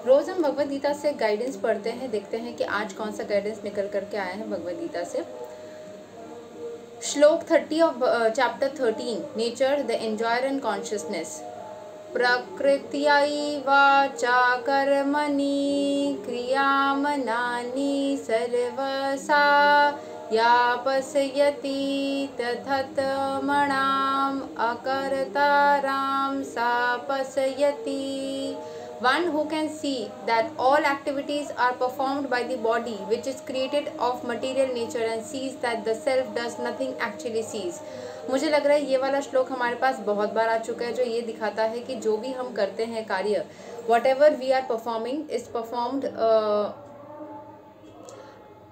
रोज हम भगवद गीता से गाइडेंस पढ़ते हैं, देखते हैं कि आज कौन सा गाइडेंस निकल करके आया है भगवद गीता से। श्लोक 30 of chapter 13, nature the enjoyer and consciousness. प्रकृत्यै वाचा कर्मणि क्रियामनानि सर्वसा या पश्यति तथात्मनाम् अकर्तारां सा पश्यति। One who can see that all activities are performed by the body which is created of material nature and sees that the self does nothing actually sees। मुझे लग रहा है ये वाला श्लोक हमारे पास बहुत बार आ चुका है, जो ये दिखाता है कि जो भी हम करते हैं कार्य, whatever we are performing is performed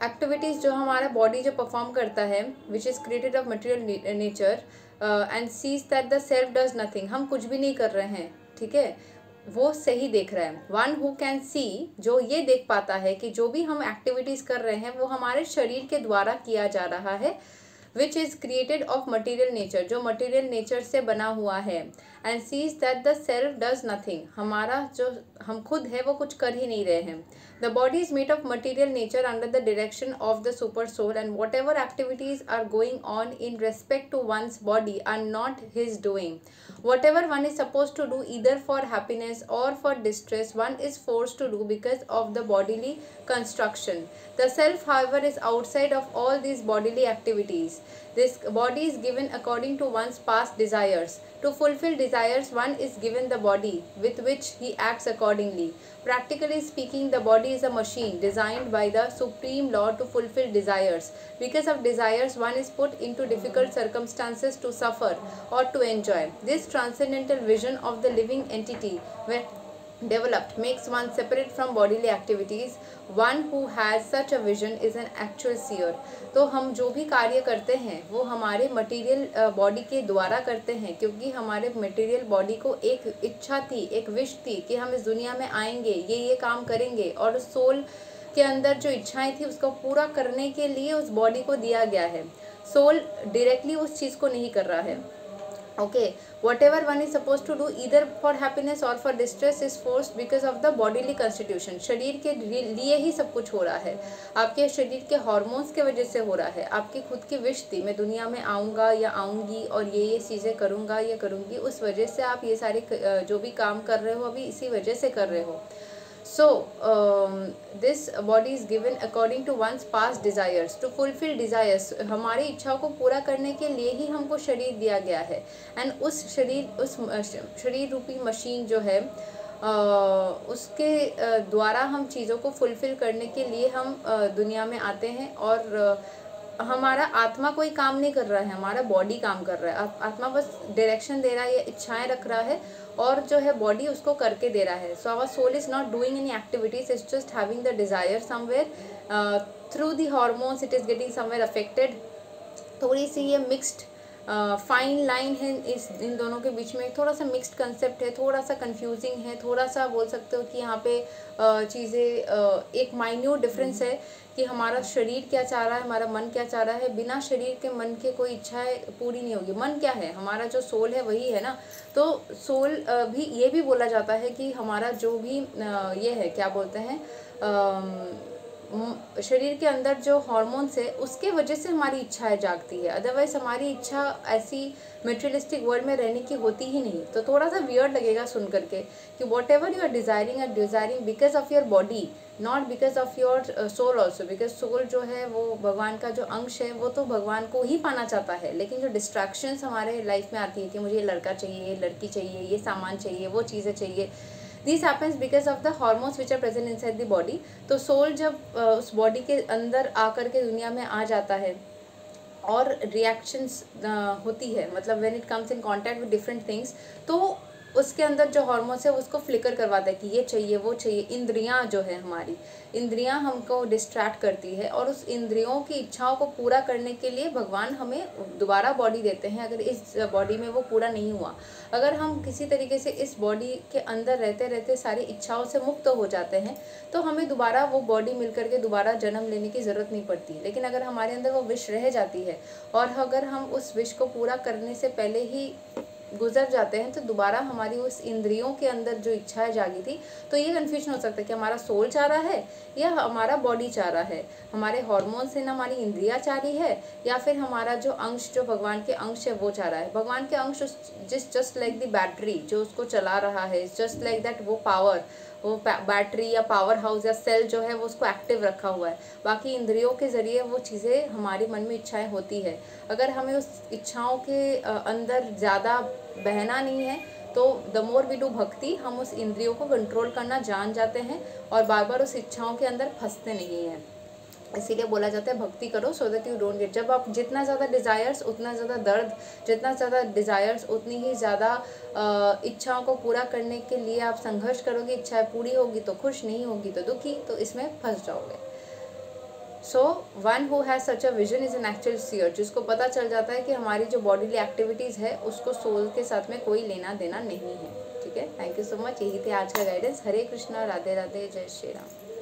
activities जो हमारा बॉडी जो परफॉर्म करता है which is created of material nature and sees that the self does nothing. हम कुछ भी नहीं कर रहे हैं, ठीक है, वो सही देख रहा है। वन हु कैन सी, जो ये देख पाता है कि जो भी हम एक्टिविटीज़ कर रहे हैं वो हमारे शरीर के द्वारा किया जा रहा है, which is created of material nature, जो मटीरियल नेचर से बना हुआ है। And sees that the self does nothing, हमारा जो हम खुद है वो कुछ कर ही नहीं रहे हैं। The body is made of material nature under the direction of the super soul and whatever activities are going on in respect to one's body are not his doing. Whatever one is supposed to do either for happiness or for distress, one is forced to do because of the bodily construction. The self, however, is outside of all these bodily activities. This body is given according to one's past desires. To fulfill desires, one is given the body with which he acts accordingly. Practically speaking, the body is a machine designed by the Supreme Lord to fulfill desires. Because of desires, one is put into difficult circumstances to suffer or to enjoy. This transcendental vision of the living entity, when developed, makes one separate from bodily activities. One who has such a vision is an actual seer. तो हम जो भी कार्य करते हैं वो हमारे material body के द्वारा करते हैं, क्योंकि हमारे मटेरियल बॉडी को एक इच्छा थी, एक विश थी कि हम इस दुनिया में आएंगे, ये काम करेंगे, और सोल के अंदर जो इच्छाएं थी उसको पूरा करने के लिए उस बॉडी को दिया गया है। सोल डायरेक्टली उस चीज़ को नहीं कर रहा है। Okay, whatever one is supposed to do either for happiness or for distress is forced because of the bodily constitution. शरीर के लिए ही सब कुछ हो रहा है, आपके शरीर के हार्मोन्स के वजह से हो रहा है। आपकी खुद की विश थी मैं दुनिया में आऊँगा या आऊँगी और ये चीज़ें करूँगा या करूँगी, उस वजह से आप ये सारे जो भी काम कर रहे हो अभी इसी वजह से कर रहे हो। So this body is given according to one's past desires. To fulfill desires, हमारी इच्छाओं को पूरा करने के लिए ही हमको शरीर दिया गया है। एंड उस शरीर रूपी मशीन जो है उसके द्वारा हम चीज़ों को फुलफिल करने के लिए हम दुनिया में आते हैं। और हमारा आत्मा कोई काम नहीं कर रहा है, हमारा बॉडी काम कर रहा है। आत्मा बस डायरेक्शन दे रहा है या इच्छाएं रख रहा है, और जो है बॉडी उसको करके दे रहा है। So our soul is not doing any activities, it's just having the desire somewhere through the hormones, it is getting somewhere affected. थोड़ी सी ये मिक्स्ड फाइन लाइन है इन दोनों के बीच में, थोड़ा सा मिक्स्ड कंसेप्ट है, थोड़ा सा कंफ्यूजिंग है, थोड़ा सा बोल सकते हो कि यहाँ पे चीज़ें एक माइन्यूट डिफरेंस है कि हमारा शरीर क्या चाह रहा है, हमारा मन क्या चाह रहा है। बिना शरीर के मन के कोई इच्छाएं पूरी नहीं होगी। मन क्या है, हमारा जो सोल है वही है ना। तो सोल भी ये भी बोला जाता है कि हमारा जो भी ये है क्या बोलते हैं शरीर के अंदर जो हार्मोन्स है उसके वजह से हमारी इच्छाएं जागती है, अदरवाइज हमारी इच्छा ऐसी मटेरियलिस्टिक वर्ल्ड में रहने की होती ही नहीं। तो थोड़ा सा वियर्ड लगेगा सुन करके कि whatever you are desiring because of your body, not because of your soul also. Because soul जो है वो भगवान का जो अंश है, वो तो भगवान को ही पाना चाहता है। लेकिन जो डिस्ट्रैक्शंस हमारे लाइफ में आती है कि मुझे ये लड़का चाहिए, ये लड़की चाहिए, ये सामान चाहिए, वो चीज़ें चाहिए, this happens because of the hormones which are present inside the body. तो सोल जब उस बॉडी के अंदर आकर के दुनिया में आ जाता है और रिएक्शंस होती है, मतलब when it comes in contact with different things, तो उसके अंदर जो हार्मोन्स है उसको फ्लिकर करवाता है कि ये चाहिए वो चाहिए। इंद्रियां जो है हमारी, इंद्रियां हमको डिस्ट्रैक्ट करती है, और उस इंद्रियों की इच्छाओं को पूरा करने के लिए भगवान हमें दोबारा बॉडी देते हैं। अगर इस बॉडी में वो पूरा नहीं हुआ, अगर हम किसी तरीके से इस बॉडी के अंदर रहते रहते सारी इच्छाओं से मुक्त हो जाते हैं तो हमें दोबारा वो बॉडी मिल करके दोबारा जन्म लेने की ज़रूरत नहीं पड़ती। लेकिन अगर हमारे अंदर वो विश रह जाती है और अगर हम उस विश को पूरा करने से पहले ही गुजर जाते हैं तो दोबारा हमारी उस इंद्रियों के अंदर जो इच्छाएं जागी थी, तो ये कन्फ्यूजन हो सकता है कि हमारा सोल चाह रहा है या हमारा बॉडी चाह रहा है, हमारे हार्मोन से ना हमारी इंद्रियां चाह रही है या फिर हमारा जो अंश, जो भगवान के अंश है वो चाह रहा है। भगवान के अंश जस्ट लाइक द बैटरी जो उसको चला रहा है, जस्ट लाइक दैट, वो पावर, वो बैटरी या पावर हाउस या सेल जो है वो उसको एक्टिव रखा हुआ है। बाकी इंद्रियों के ज़रिए वो चीज़ें हमारे मन में इच्छाएं होती है। अगर हमें उस इच्छाओं के अंदर ज़्यादा बहना नहीं है तो द मोर वी डू भक्ति, हम उस इंद्रियों को कंट्रोल करना जान जाते हैं और बार बार उस इच्छाओं के अंदर फंसते नहीं हैं। इसीलिए बोला जाता है भक्ति करो so that you don't get. जब आप जितना ज़्यादा डिज़ायर्स उतना ज़्यादा दर्द, जितना ज़्यादा डिज़ायर्स उतनी ही ज़्यादा इच्छाओं को पूरा करने के लिए आप संघर्ष करोगे। इच्छाएं पूरी होगी तो खुश, नहीं होगी तो दुखी, तो इसमें फंस जाओगे। So one who has such a vision is an actual seer, जिसको पता चल जाता है कि हमारी जो बॉडीली एक्टिविटीज़ है उसको सोल के साथ में कोई लेना देना नहीं है। ठीक है, थैंक यू सो मच। यही थे आज का गाइडेंस। हरे कृष्णा, राधे राधे, जय श्री राम।